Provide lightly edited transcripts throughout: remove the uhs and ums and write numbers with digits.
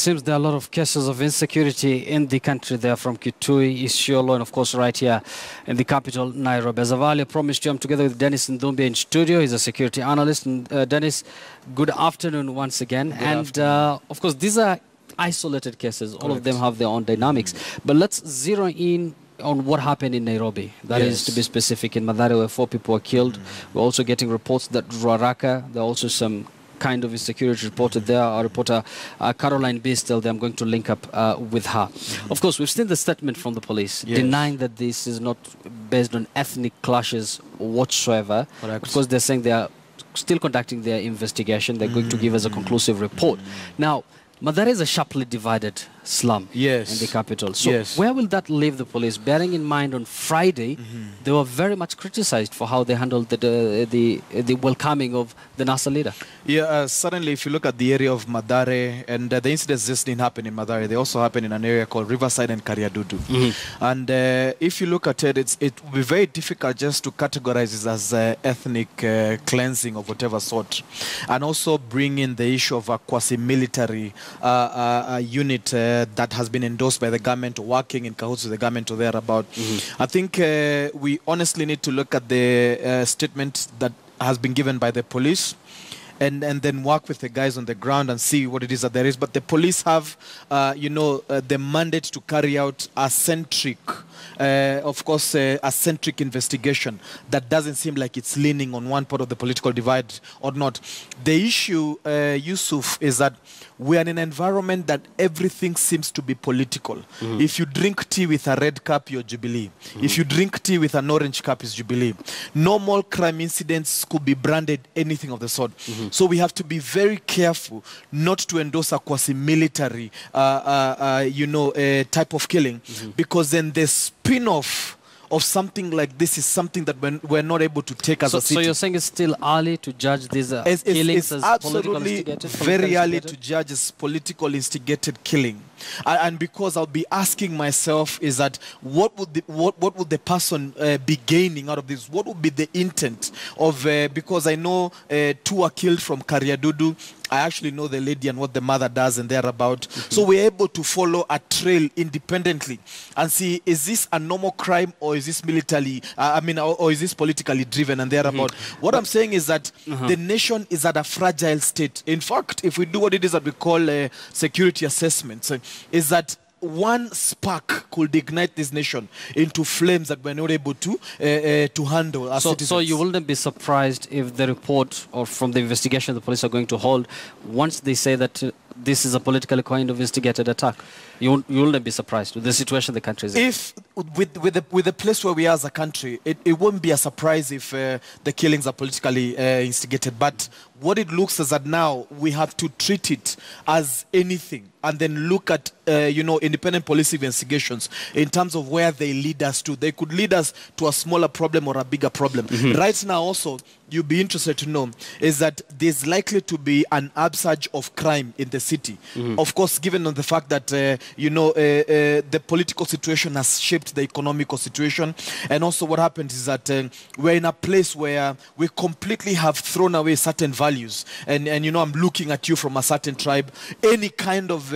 seems there are a lot of cases of insecurity in the country there, from Kitui, Isiolo, and of course right here in the capital, Nairobi. As I've earlier promised you, I'm together with Dennis Nthumbi in studio. He's a security analyst. And Dennis, good afternoon once again. Of course, these are isolated cases. All of them have their own dynamics. But let's zero in on what happened in Nairobi. That is, to be specific, in Mathare, where 4 people were killed. We're also getting reports that Riruta, there are also some kind of insecurity reported there. Our reporter Caroline Bistel, I'm going to link up with her. Of course, we've seen the statement from the police denying that this is not based on ethnic clashes whatsoever. Of course, they're saying they are still conducting their investigation. They're going to give us a conclusive report. Now, Mathare is a sharply divided slum in the capital. So where will that leave the police? Bearing in mind on Friday, they were very much criticized for how they handled the welcoming of the NASA leader. Yeah, certainly if you look at the area of Mathare, and the incidents just didn't happen in Mathare, they also happen in an area called Riverside and Kariadudu. And if you look at it, it will be very difficult just to categorize this as ethnic cleansing of whatever sort. And also bring in the issue of a quasi-military unit that has been endorsed by the government, working in cahoots with the government or thereabout. I think we honestly need to look at the statement that has been given by the police, and then work with the guys on the ground and see what it is that there is. But the police have, the mandate to carry out a centric, a centric investigation that doesn't seem like it's leaning on one part of the political divide or not. The issue, Yusuf, is that we are in an environment that everything seems to be political. If you drink tea with a red cup, you're Jubilee. If you drink tea with an orange cup, it's Jubilee. Normal crime incidents could be branded anything of the sort. So we have to be very careful not to endorse a quasi-military, type of killing, because then the spin-off of something like this is something that we're not able to take as a city. So you're saying it's still early to judge these killings as political instigated? It's absolutely very early to judge as political instigated killing. And because I'll be asking myself is that what would the person be gaining out of this? What would be the intent of, because I know 2 are killed from Kariadudu. I actually know the lady and what the mother does and thereabout. So we're able to follow a trail independently and see, is this a normal crime or is this militarily, or is this politically driven and thereabout. What I'm saying is that the nation is at a fragile state. In fact, if we do what it is that we call security assessments, is that one spark could ignite this nation into flames that we're not able to handle as citizens. So you wouldn't be surprised if the report or from the investigation the police are going to hold, once they say that this is a politically kind of instigated attack, you wouldn't be surprised with the situation the country is in. If with the place where we are as a country, it wouldn't be a surprise if the killings are politically instigated. But what it looks is that now we have to treat it as anything, and then look at independent police investigations in terms of where they lead us to. They could lead us to a smaller problem or a bigger problem. Right now, also, you'd be interested to know is that there's likely to be an upsurge of crime in the city. Of course, given on the fact that the political situation has shaped the economical situation, and also what happens is that we're in a place where we completely have thrown away certain values. And I'm looking at you from a certain tribe. Any kind of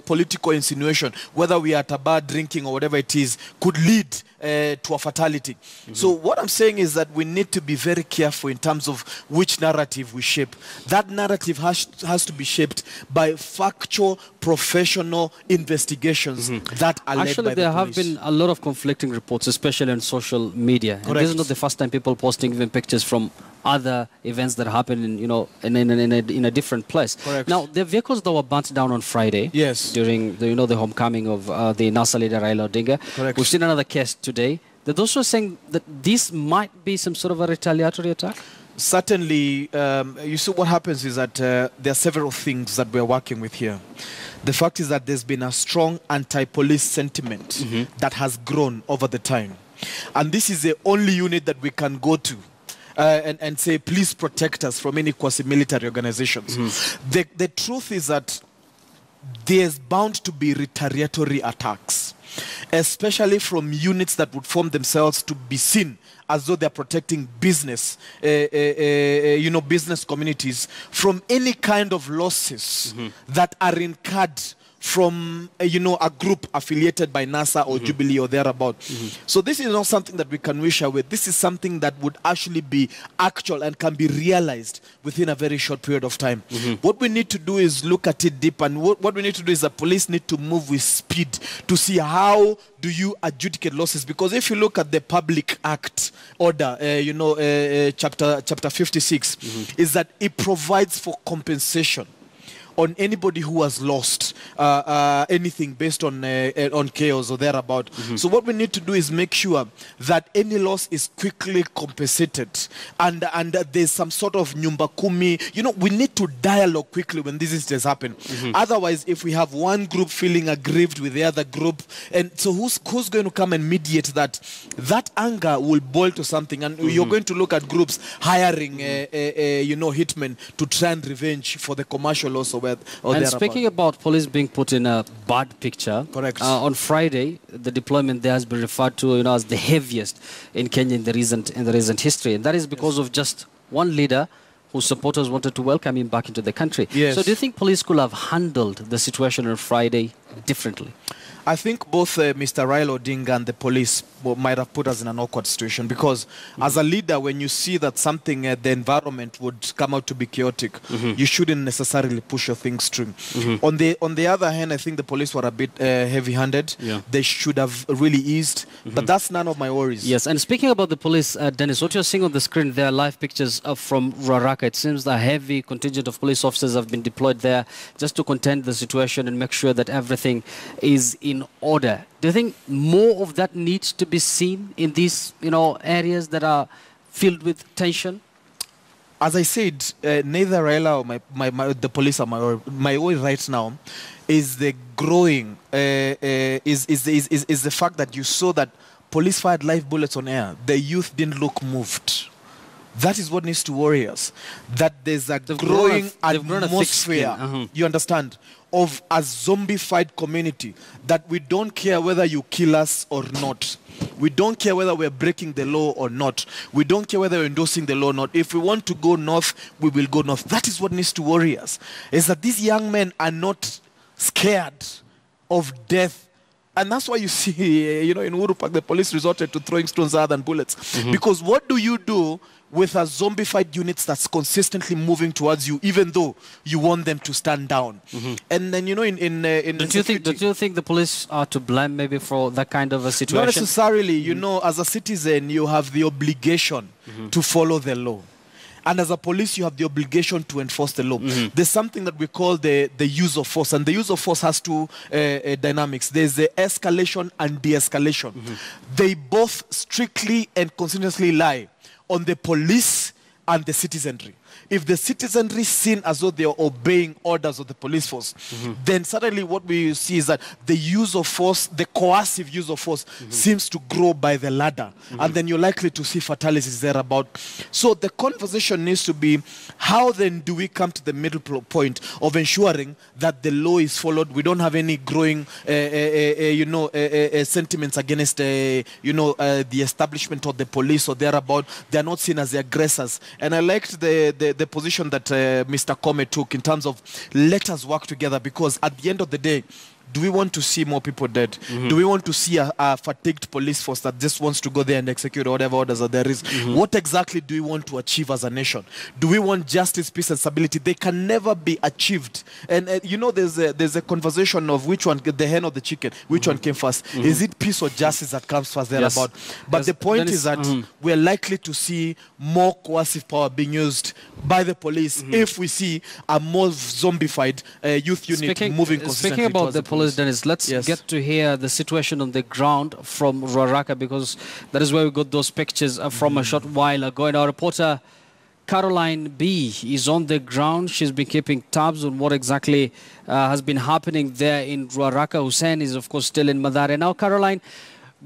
political insinuation, whether we are at a bar drinking or whatever it is, could lead to a fatality. So what I'm saying is that we need to be very careful in terms of which narrative we shape. That narrative has to be shaped by factual, professional investigations that are led by the police. Actually, there have been a lot of conflicting reports, especially on social media. And this is not the first time people posting even pictures from other events that happened in a different place. Now, the vehicles that were burnt down on Friday during the homecoming of the NASA leader Raila Odinga. We've seen another case today. They're also saying that this might be some sort of a retaliatory attack. Certainly, you see what happens is that there are several things that we're working with here. The fact is that there's been a strong anti-police sentiment that has grown over the time. And this is the only unit that we can go to and say, please protect us from any quasi-military organizations. The truth is that there's bound to be retaliatory attacks, especially from units that would form themselves to be seen as though they're protecting business, business communities from any kind of losses that are incurred from a group affiliated by NASA or Jubilee or thereabout. So this is not something that we can wish away. This is something that would actually be actual and can be realized within a very short period of time. What we need to do is look at it deep, and what we need to do is the police need to move with speed to see how do you adjudicate losses. Because if you look at the Public Act order, chapter 56, is that it provides for compensation on anybody who has lost anything based on chaos or thereabout. So what we need to do is make sure that any loss is quickly compensated, and there's some sort of nyumba kumi. We need to dialogue quickly when these incidents happen. Otherwise, if we have one group feeling aggrieved with the other group, and so who's going to come and mediate that? That anger will boil to something, and you're going to look at groups hiring hitmen to try and revenge for the commercial loss. And speaking about police being put in a bad picture, correct. On Friday, the deployment there has been referred to as the heaviest in Kenya in the recent history, and that is because of just one leader whose supporters wanted to welcome him back into the country. Yes. So do you think police could have handled the situation on Friday differently? I think both Mr. Raila Odinga and the police might have put us in an awkward situation, because as a leader, when you see that something, the environment would come out to be chaotic, you shouldn't necessarily push your things through. On the other hand, I think the police were a bit heavy-handed. They should have really eased, but that's none of my worries. Yes, and speaking about the police, Dennis, what you're seeing on the screen, there are live pictures from Ruaraka. It seems that a heavy contingent of police officers have been deployed there just to contend the situation and make sure that everything is in order. Do you think more of that needs to be seen in these areas that are filled with tension? As I said, neither Raila or the police are my worry right now is the growing is the fact that you saw that police fired live bullets on air. The youth didn't look moved. That is what needs to worry us. That there's a growing atmosphere, you understand, of a zombified community, that we don't care whether you kill us or not. We don't care whether we're breaking the law or not. We don't care whether we're endorsing the law or not. If we want to go north, we will go north. That is what needs to worry us, is that these young men are not scared of death. And that's why you see, in Uhuru Park, the police resorted to throwing stones rather than bullets. Because what do you do with a zombified units that's consistently moving towards you, even though you want them to stand down? And then, don't you think the police are to blame maybe for that kind of a situation? Not necessarily. As a citizen, you have the obligation to follow the law. And as a police, you have the obligation to enforce the law. There's something that we call the use of force. And the use of force has two dynamics. There's the escalation and de-escalation. They both strictly and continuously lie on the police and the citizenry. If the citizenry is seen as though they are obeying orders of the police force, then suddenly what we see is that the use of force, the coercive use of force, seems to grow by the ladder. And then you're likely to see fatalities thereabout. So the conversation needs to be, how then do we come to the middle point of ensuring that the law is followed? We don't have any growing, sentiments against, the establishment of the police or thereabout. They're not seen as the aggressors. And I liked the position that Mr. Kome took in terms of, let us work together, because at the end of the day, do we want to see more people dead? Do we want to see a fatigued police force that just wants to go there and execute whatever orders that there is? What exactly do we want to achieve as a nation? Do we want justice, peace, and stability? They can never be achieved. And there's a conversation of which one, the hen or the chicken, which one came first? Is it peace or justice that comes first thereabout? But the point is that we're likely to see more coercive power being used by the police if we see a more zombified youth unit moving consistently. Speaking about the police, Dennis, let's get to hear the situation on the ground from Ruaraka, because that is where we got those pictures from a short while ago. And our reporter Caroline B is on the ground. She's been keeping tabs on what exactly has been happening there in Ruaraka. Hussein is, of course, still in Mathare. Now, Caroline,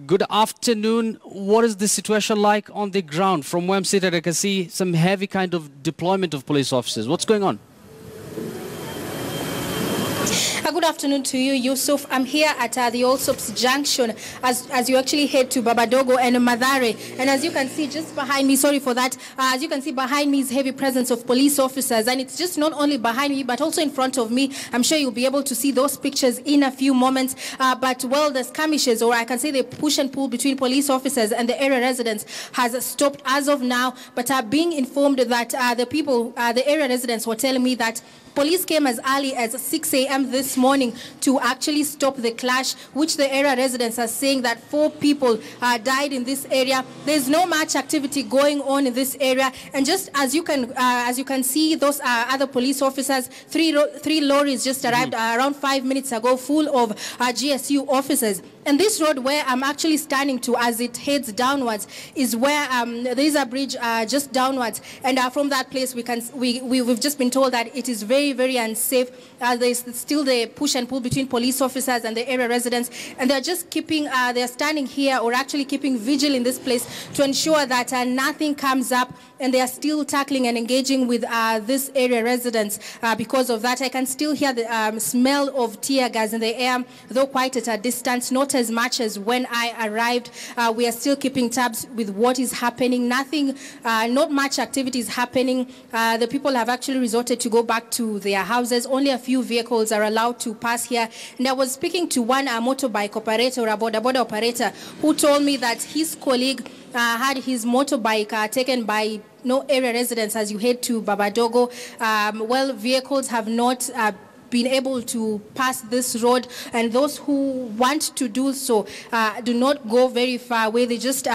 good afternoon. What is the situation like on the ground? From where I'm seated, I can see some heavy kind of deployment of police officers. What's going on? Good afternoon to you, Yusuf. I'm here at the Allsops Junction as you actually head to Babadogo and Mathare. And as you can see just behind me, sorry for that, as you can see behind me is heavy presence of police officers. And it's just not only behind me, but also in front of me. I'm sure you'll be able to see those pictures in a few moments. But well, the skirmishes, or I can say the push and pull between police officers and the area residents has stopped as of now. But being informed that the area residents were telling me that police came as early as 6 a.m. this morning to actually stop the clash, which the area residents are saying that 4 people died in this area. There's no much activity going on in this area, and just as you can see, those other police officers, three lorries just arrived around 5 minutes ago, full of GSU officers. And this road where I'm actually standing to as it heads downwards is where there is a bridge just downwards, and from that place we've just been told that it is very, very unsafe. There's still the push and pull between police officers and the area residents, and they're just they're standing here, or actually keeping vigil in this place to ensure that nothing comes up, and they are still tackling and engaging with this area residents. Because of that, I can still hear the smell of tear gas in the air, though quite at a distance, not as much as when I arrived. We are still keeping tabs with what is happening. Not much activity is happening. The people have actually resorted to go back to their houses. Only a few vehicles are allowed to pass here. And I was speaking to one motorbike operator, or a border operator, who told me that his colleague had his motorbike taken by area residents as you head to Babadogo. Well, vehicles have not been able to pass this road, and those who want to do so do not go very far away. They just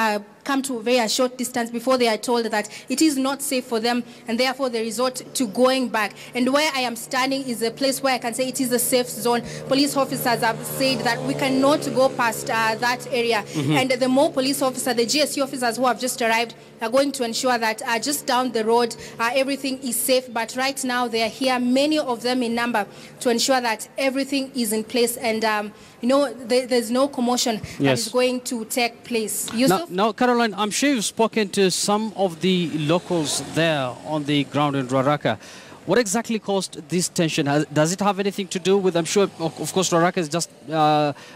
come to a very short distance before they are told that it is not safe for them, and therefore they resort to going back. And where I am standing is a place where I can say it is a safe zone. Police officers have said that we cannot go past that area. And the more police officers, the GSU officers who have just arrived, are going to ensure that just down the road everything is safe. But right now they are here, many of them in number, to ensure that everything is in place, and there's no commotion that is going to take place. Now, Caroline, I'm sure you've spoken to some of the locals there on the ground in Ruaraka. What exactly caused this tension? Does it have anything to do with, I'm sure, of course, Ruaraka is just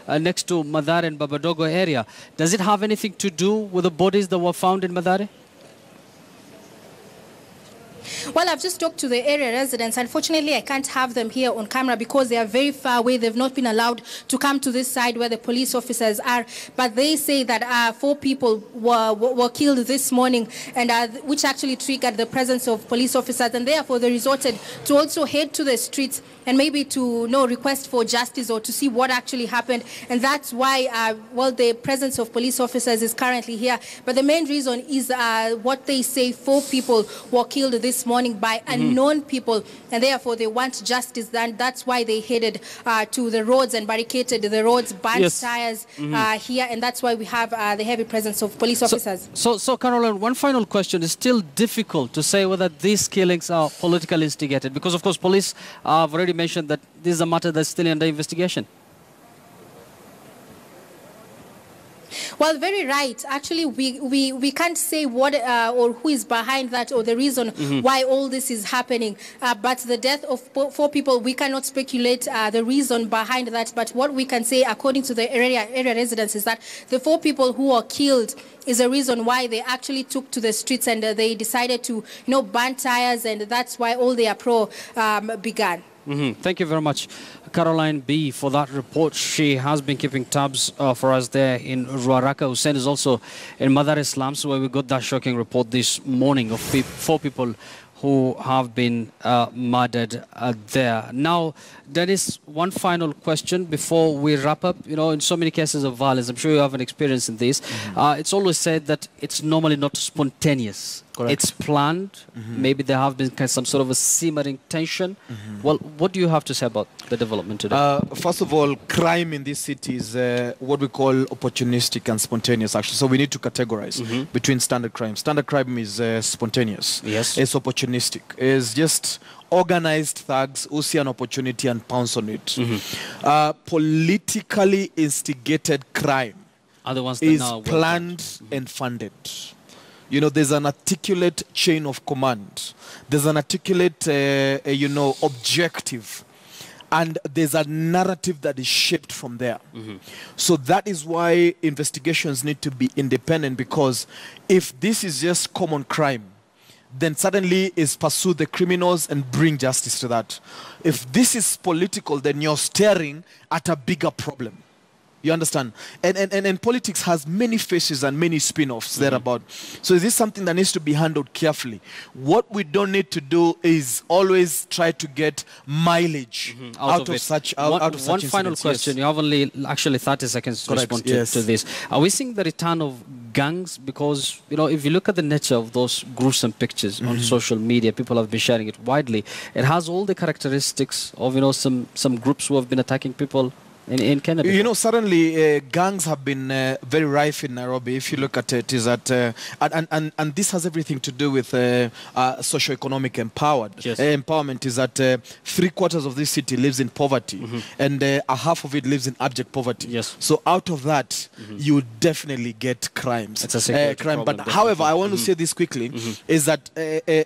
next to Mathare and Babadogo area. Does it have anything to do with the bodies that were found in Mathare? Well, I've just talked to the area residents. Unfortunately, I can't have them here on camera because they are very far away. They've not been allowed to come to this side where the police officers are. But they say that 4 people were killed this morning, and which actually triggered the presence of police officers. And therefore, they resorted to also head to the streets and maybe to request for justice or to see what actually happened. And that's why, the presence of police officers is currently here. But the main reason is what they say: 4 people were killed this morning by unknown people, and therefore they want justice. And that's why they headed to the roads and barricaded the roads, burnt tires here, and that's why we have the heavy presence of police officers. So Caroline, one final question. It's still difficult to say whether these killings are politically instigated, because of course police have already mentioned that this is a matter that's still under investigation. Well, very right. Actually, we can't say what or who is behind that, or the reason why all this is happening. But the death of 4 people, we cannot speculate the reason behind that. But what we can say, according to the area residents, is that the 4 people who were killed is the reason why they actually took to the streets, and they decided to burn tires, and that's why all the uproar began. Thank you very much, Caroline B, for that report. She has been keeping tabs for us there in Ruaraka. Hussein is also in Mathare slums, where we got that shocking report this morning of 4 people who have been murdered there. Now, Dennis, one final question before we wrap up. In so many cases of violence, I'm sure you have an experience in this. It's always said that it's normally not spontaneous. Correct. It's planned. Maybe there have been some sort of a simmering tension. Well, what do you have to say about the development today? First of all, crime in this city is what we call opportunistic and spontaneous, actually. So we need to categorize between standard crime. Standard crime is spontaneous. Yes. It's opportunistic. It's just organized thugs who see an opportunity and pounce on it. Politically instigated crime is planned and funded. There's an articulate chain of command. There's an articulate, objective. and there's a narrative that is shaped from there. So that is why investigations need to be independent, because if this is just common crime, then suddenly is pursue the criminals and bring justice to that. If this is political, then you're staring at a bigger problem. You understand? And politics has many faces and many spin-offs thereabout. So is this something that needs to be handled carefully? What we don't need to do is always try to get mileage out of such incidents. One final question. You have only actually 30 seconds to respond to this. Are we seeing the return of gangs? Because, you know, if you look at the nature of those gruesome pictures on social media, people have been sharing it widely. It has all the characteristics of, you know, some groups who have been attacking people in Kenya. You know, suddenly gangs have been very rife in Nairobi. If you look at it, is that and this has everything to do with socio-economic empowerment. Is that 3/4 of this city lives in poverty, and a half of it lives in abject poverty. Yes. So out of that, you definitely get crimes. It's a security crime. problem, But however, I want to say this quickly: is that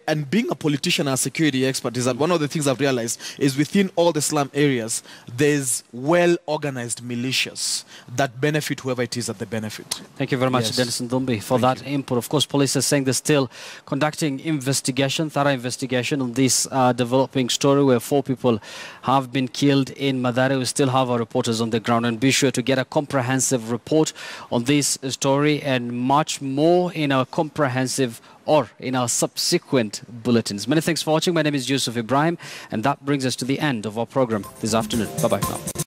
and being a politician and a security expert, is that one of the things I've realized is within all the slum areas, there's well-organized militias that benefit whoever it is that they benefit. Thank you very much, Dennis Nthumbi, for that input. Of course, police are saying they're still conducting thorough investigation on this developing story where 4 people have been killed in Mathare. We still have our reporters on the ground, and be sure to get a comprehensive report on this story and much more in our comprehensive or in our subsequent bulletins. Many thanks for watching. My name is Yusuf Ibrahim, and that brings us to the end of our program this afternoon. Bye-bye now.